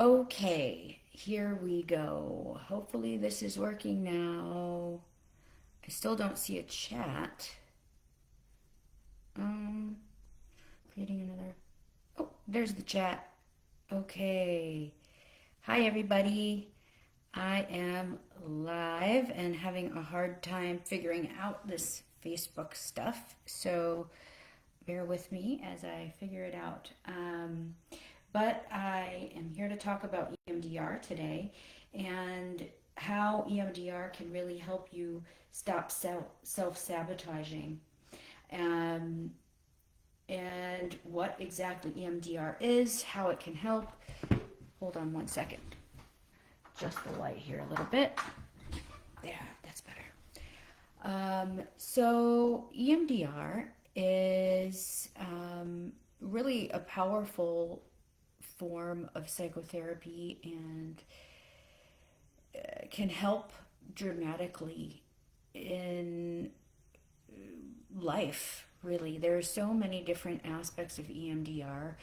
Okay, here we go. Hopefully this is working now. I still don't see a chat. Um, Creating another. Oh, there's the chat. Okay. Hi, everybody. I am live and having a hard time figuring out this Facebook stuff. So bear with me as I figure it out. But I am here to talk about EMDR today and how EMDR can really help you stop self sabotaging. Um, and what exactly EMDR is, how it can help. Hold on one second. Just the light here a little bit. There, that's better. So EMDR is really a powerful form of psychotherapy and can help dramatically in life, really. There are so many different aspects of EMDR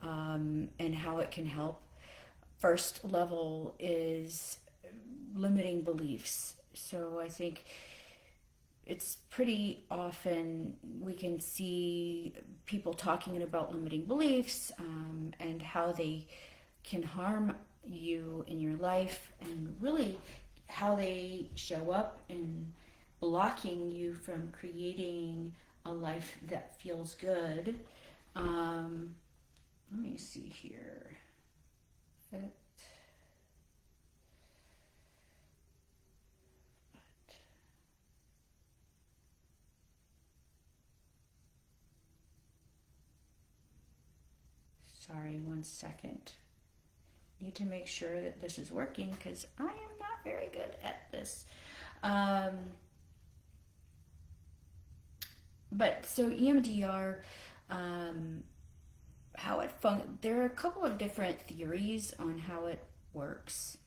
and how it can help. First level is limiting beliefs. So I think it's pretty often we can see people talking about limiting beliefs and how they can harm you in your life and really how they show up in blocking you from creating a life that feels good. Let me see here. Sorry, one second. Need to make sure that this is working because I am not very good at this. Um, but so EMDR, um, how it there are a couple of different theories on how it works.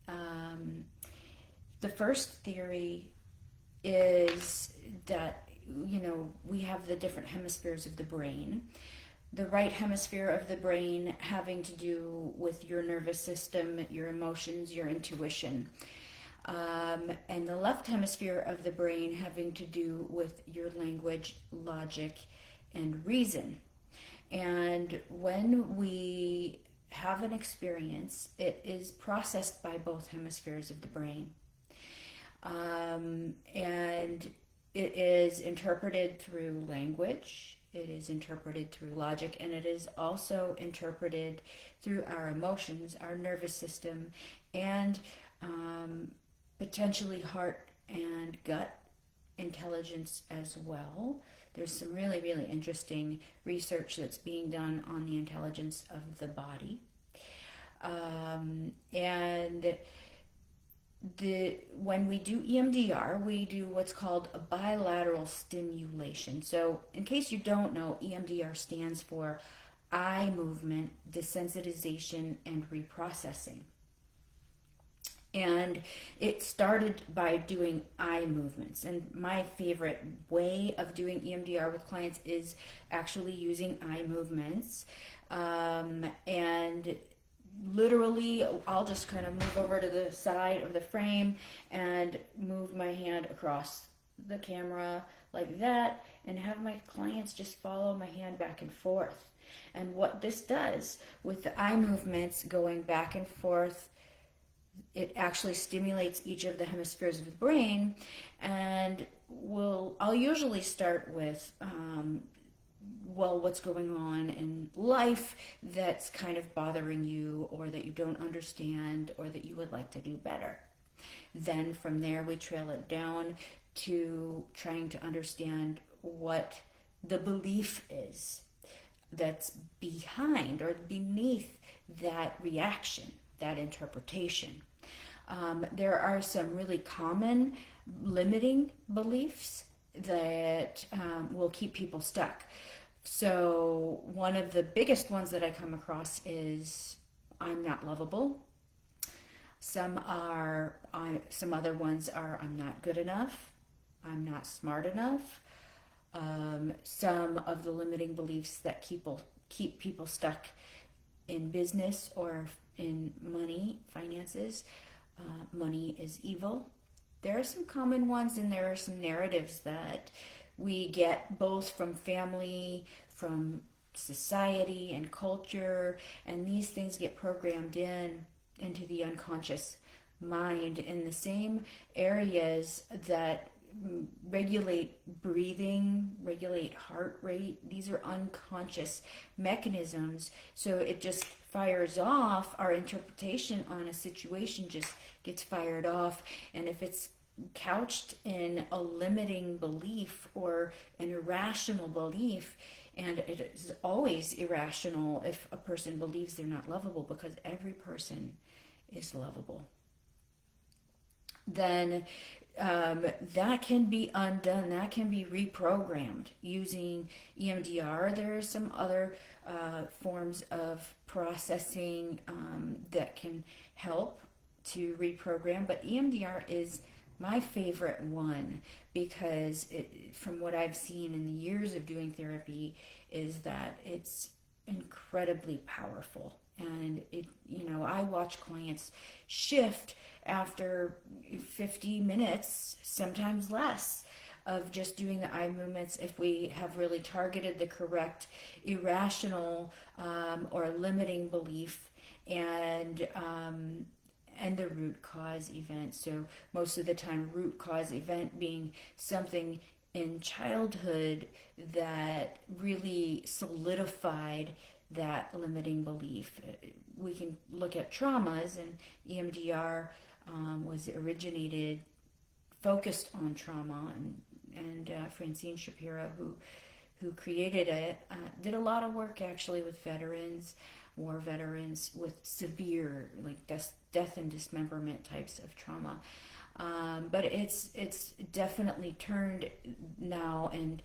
Um, the first theory is that we have the different hemispheres of the brain. The right hemisphere of the brain having to do with your nervous system, your emotions, your intuition. And the left hemisphere of the brain having to do with your language, logic, and reason. And when we have an experience, it is processed by both hemispheres of the brain. And it is interpreted through language, it is interpreted through logic, and it is also interpreted through our emotions, our nervous system, and potentially heart and gut intelligence as well. There's some really, really interesting research that's being done on the intelligence of the body. And when we do EMDR, we do what's called a bilateral stimulation. So, in case you don't know, EMDR stands for eye movement, desensitization, and reprocessing. And it started by doing eye movements. And my favorite way of doing EMDR with clients is actually using eye movements. And literally, I'll just kind of move over to the side of the frame and move my hand across the camera like that and have my clients just follow my hand back and forth. And what this does with the eye movements going back and forth, it actually stimulates each of the hemispheres of the brain. And I'll usually start with what's going on in life that's kind of bothering you or that you don't understand or that you would like to do better. Then from there we trail it down to trying to understand what the belief is that's behind or beneath that reaction, that interpretation. There are some really common limiting beliefs that will keep people stuck. So one of the biggest ones that I come across is I'm not lovable. Some other ones are I'm not good enough. I'm not smart enough. Some of the limiting beliefs that keep people stuck in business or in money, finances, money is evil. There are some common ones, and there are some narratives that we get both from family, from society and culture, and these things get programmed into the unconscious mind in the same areas that regulate breathing, regulate heart rate. These are unconscious mechanisms. So it just fires off. Our interpretation on a situation just gets fired off. And if it's couched in a limiting belief or an irrational belief, and it is always irrational if a person believes they're not lovable, because every person is lovable, then that can be undone. That can be reprogrammed using EMDR. There are some other forms of processing that can help to reprogram, but EMDR is my favorite one because from what I've seen in the years of doing therapy, is that it's incredibly powerful. And I watch clients shift after 50 minutes, sometimes less, of just doing the eye movements, if we have really targeted the correct irrational or limiting belief, and the root cause event. So most of the time, root cause event being something in childhood that really solidified that limiting belief. We can look at traumas, and EMDR was originated, focused on trauma, and Francine Shapiro, who created it, did a lot of work actually with veterans, war veterans with severe, like death and dismemberment types of trauma. But it's definitely turned now, and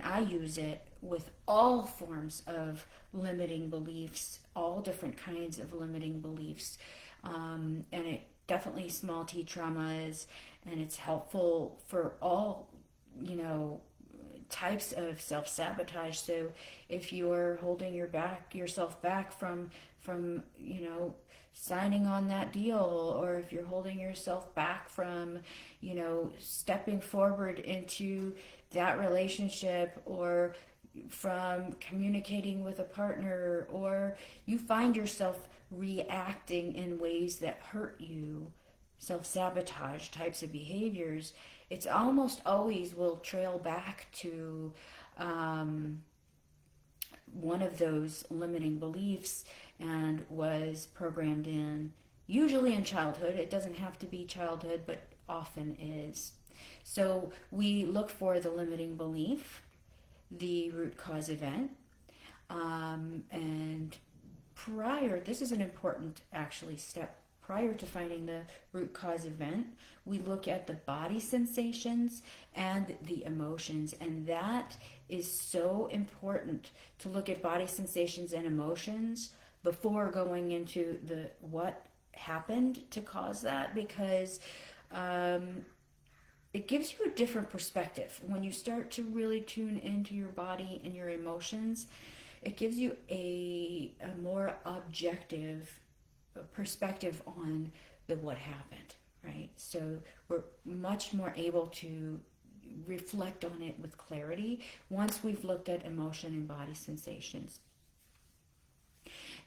I use it with all forms of limiting beliefs, all different kinds of limiting beliefs, and it definitely small t traumas, and it's helpful for all types of self-sabotage. So if you're holding yourself back from signing on that deal, or if you're holding yourself back from stepping forward into that relationship, or from communicating with a partner, or you find yourself reacting in ways that hurt you, self-sabotage types of behaviors, it's almost always will trail back to one of those limiting beliefs, and was programmed in, usually in childhood. It doesn't have to be childhood, but often is. So we look for the limiting belief, the root cause event, and this is an important actually step. Prior to finding the root cause event, we look at the body sensations and the emotions, and that is so important, to look at body sensations and emotions before going into the what happened to cause that, because it gives you a different perspective. When you start to really tune into your body and your emotions, it gives you a more objective perspective on the what happened, right? So we're much more able to reflect on it with clarity once we've looked at emotion and body sensations.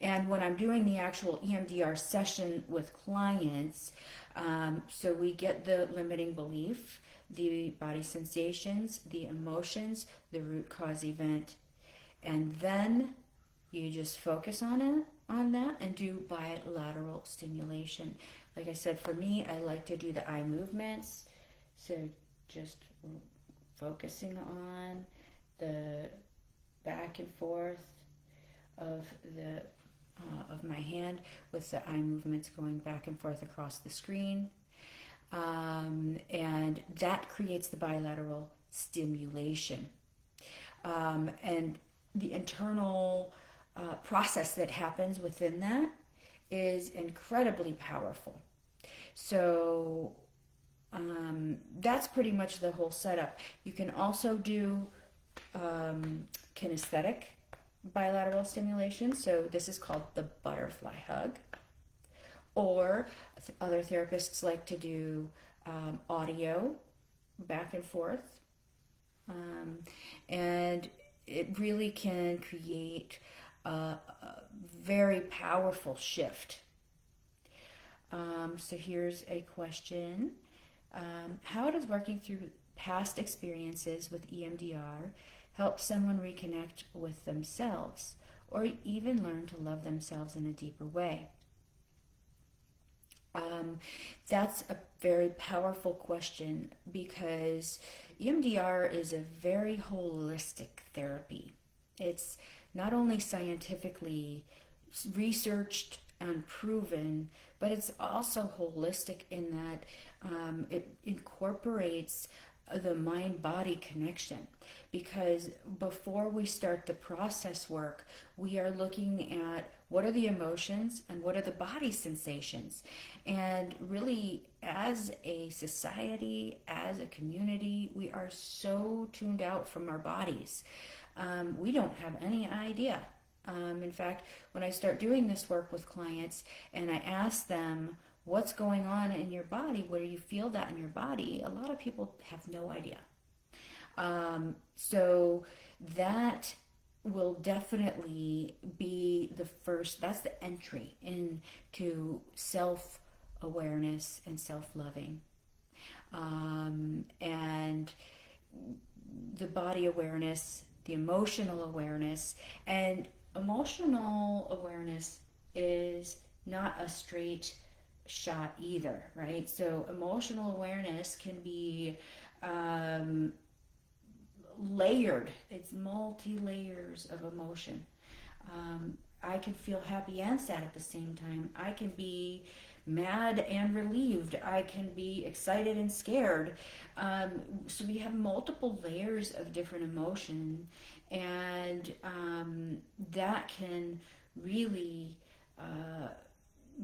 And when I'm doing the actual EMDR session with clients, so we get the limiting belief, the body sensations, the emotions, the root cause event, and then you just focus on that and do bilateral stimulation. Like I said, for me, I like to do the eye movements. So just focusing on the back and forth of my hand, with the eye movements going back and forth across the screen. And that creates the bilateral stimulation. And the internal process that happens within that is incredibly powerful. So that's pretty much the whole setup. You can also do kinesthetic bilateral stimulation. So this is called the butterfly hug. Or other therapists like to do audio back and forth. Um, and it really can create a very powerful shift. So here's a question. How does working through past experiences with EMDR help someone reconnect with themselves or even learn to love themselves in a deeper way? Um, that's a very powerful question because EMDR is a very holistic therapy. It's not only scientifically researched and proven, but it's also holistic in that it incorporates the mind body connection. Because before we start the process work, we are looking at what are the emotions and what are the body sensations. And really, as a society, as a community, we are so tuned out from our bodies. We don't have any idea. In fact, when I start doing this work with clients and I ask them, what's going on in your body? Where do you feel that in your body? A lot of people have no idea. So that will definitely be the first, that's the entry into self awareness and self loving. And the body awareness, the emotional awareness, and emotional awareness is not a straight shot either, right? So emotional awareness can be um, layered. It's multi layers of emotion. I can feel happy and sad at the same time. I can be mad and relieved. I can be excited and scared. So we have multiple layers of different emotion, and that can really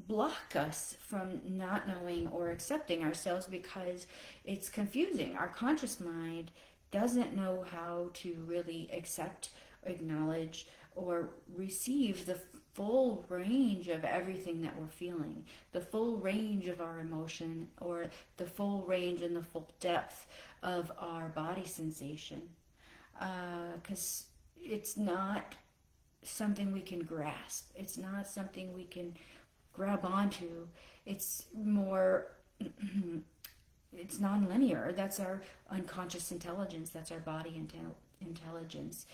block us from not knowing or accepting ourselves because it's confusing. Our conscious mind doesn't know how to really accept, acknowledge, or receive the full range of everything that we're feeling, the full range of our emotion, or the full range and the full depth of our body sensation. Because it's not something we can grasp, it's not something we can grab onto. It's more it's non-linear. That's our unconscious intelligence. That's our body intelligence.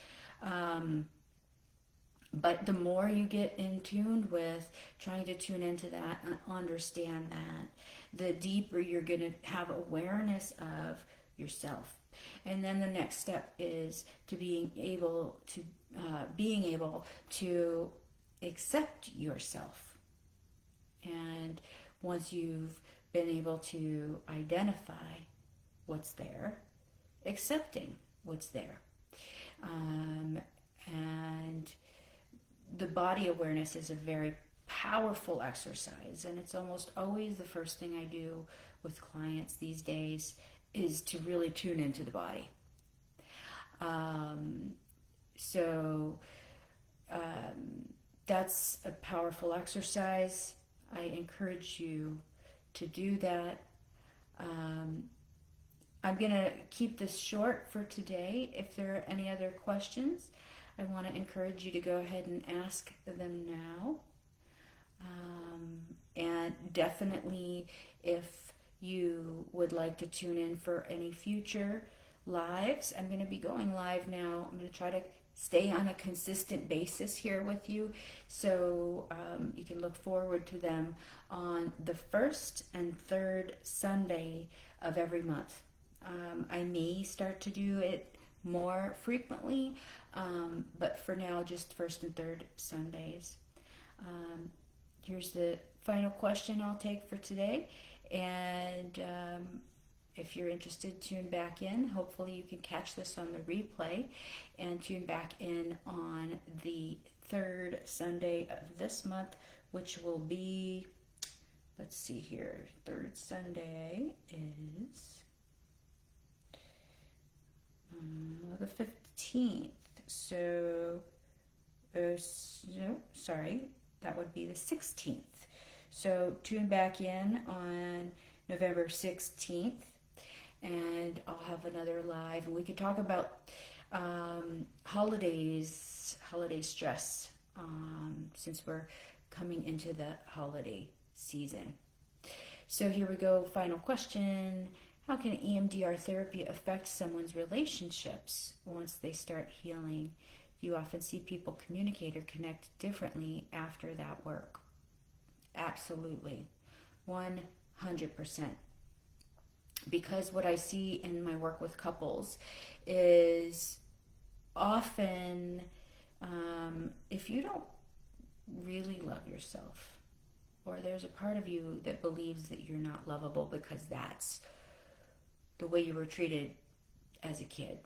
But the more you get in tuned with trying to tune into that and understand that, the deeper you're going to have awareness of yourself. And then the next step is to being able to accept yourself. And once you've been able to identify what's there, accepting what's there. And the body awareness is a very powerful exercise, and it's almost always the first thing I do with clients these days is to really tune into the body. So that's a powerful exercise. I encourage you to do that. I'm going to keep this short for today. If there are any other questions, I want to encourage you to go ahead and ask them now. And definitely, if you would like to tune in for any future lives, I'm going to be going live now. I'm going to try to stay on a consistent basis here with you, so you can look forward to them on the first and third Sunday of every month. I may start to do it more frequently, but for now, just first and third Sundays. Here's the final question I'll take for today, and if you're interested, tune back in. Hopefully you can catch this on the replay and tune back in on the third Sunday of this month, which will be, let's see here, third Sunday is the 15th. So no, sorry, that would be the 16th. So tune back in on November 16th, and I'll have another live, and we could talk about holiday stress, since we're coming into the holiday season. So here we go. Final question. How can EMDR therapy affect someone's relationships once they start healing? You often see people communicate or connect differently after that work. Absolutely. 100%. Because what I see in my work with couples is often, if you don't really love yourself, or there's a part of you that believes that you're not lovable because that's the way you were treated as a kid,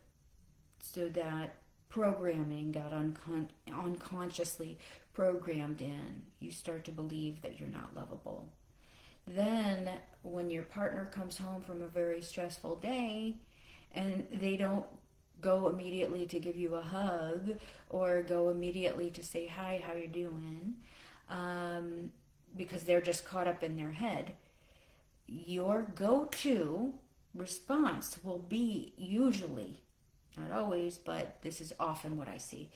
so that programming got unconsciously programmed in, you start to believe that you're not lovable. Then when your partner comes home from a very stressful day and they don't go immediately to give you a hug or go immediately to say hi, how you doing, because they're just caught up in their head, your go-to response will be usually, not always, but this is often what I see,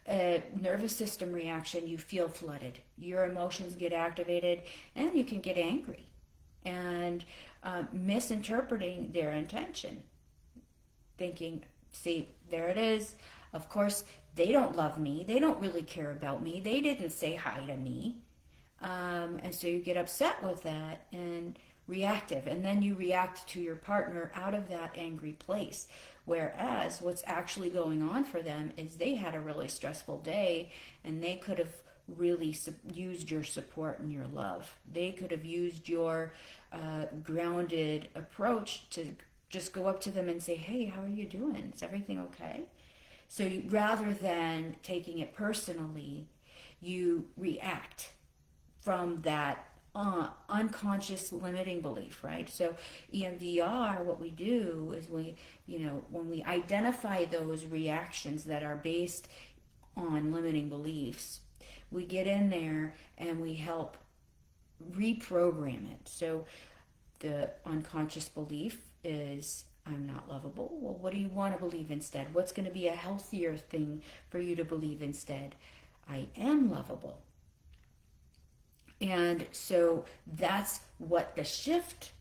a nervous system reaction. You feel flooded, your emotions get activated, and you can get angry and misinterpreting their intention, thinking, see, there it is, of course they don't love me, they don't really care about me, they didn't say hi to me. And so you get upset with that and reactive, and then you react to your partner out of that angry place. Whereas what's actually going on for them is they had a really stressful day, and they could have really used your support and your love. They could have used your grounded approach to just go up to them and say, hey, how are you doing? Is everything okay? So rather than taking it personally, you react from that unconscious limiting belief, right? So EMDR, what we do is when we identify those reactions that are based on limiting beliefs, we get in there and we help reprogram it. So the unconscious belief is, I'm not lovable. Well, what do you want to believe instead? What's going to be a healthier thing for you to believe instead? I am lovable. And so that's what the shift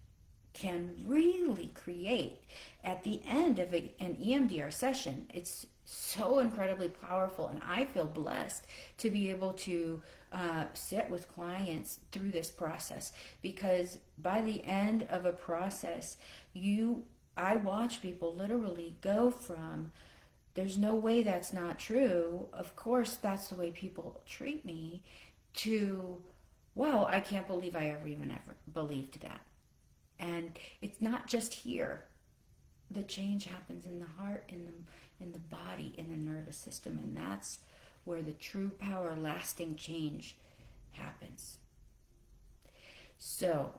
can really create at the end of an EMDR session. It's so incredibly powerful, and I feel blessed to be able to sit with clients through this process, because by the end of a process, I watch people literally go from, there's no way that's not true, of course that's the way people treat me, to, wow, I can't believe I ever believed that. And it's not just here. The change happens in the heart, in the body, in the nervous system, and that's where the true power, lasting change happens. So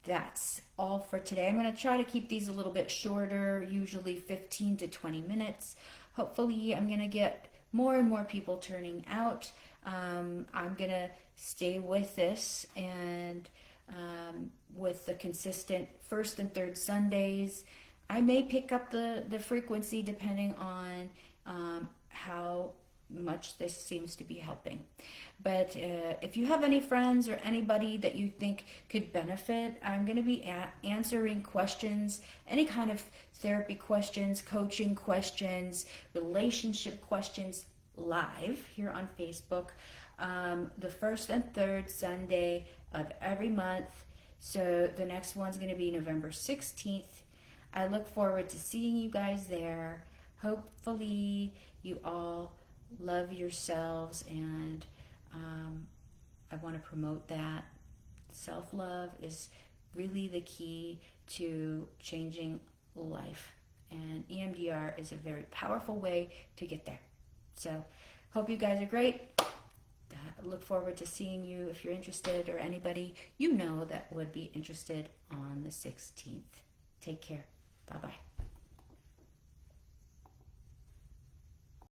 that's all for today. I'm going to try to keep these a little bit shorter, usually 15 to 20 minutes. Hopefully I'm going to get more and more people turning out. I'm going to stay with this, and with the consistent first and third Sundays. I may pick up the frequency depending on how much this seems to be helping. But if you have any friends or anybody that you think could benefit, I'm going to be answering questions, any kind of therapy questions, coaching questions, relationship questions, live here on Facebook, the first and third Sunday of every month. So the next one's going to be November 16th. I look forward to seeing you guys there. Hopefully you all love yourselves, and I want to promote that. Self-love is really the key to changing life, and EMDR is a very powerful way to get there. So hope you guys are great. Look forward to seeing you if you're interested, or anybody you know that would be interested, on the 16th. Take care. Bye-bye.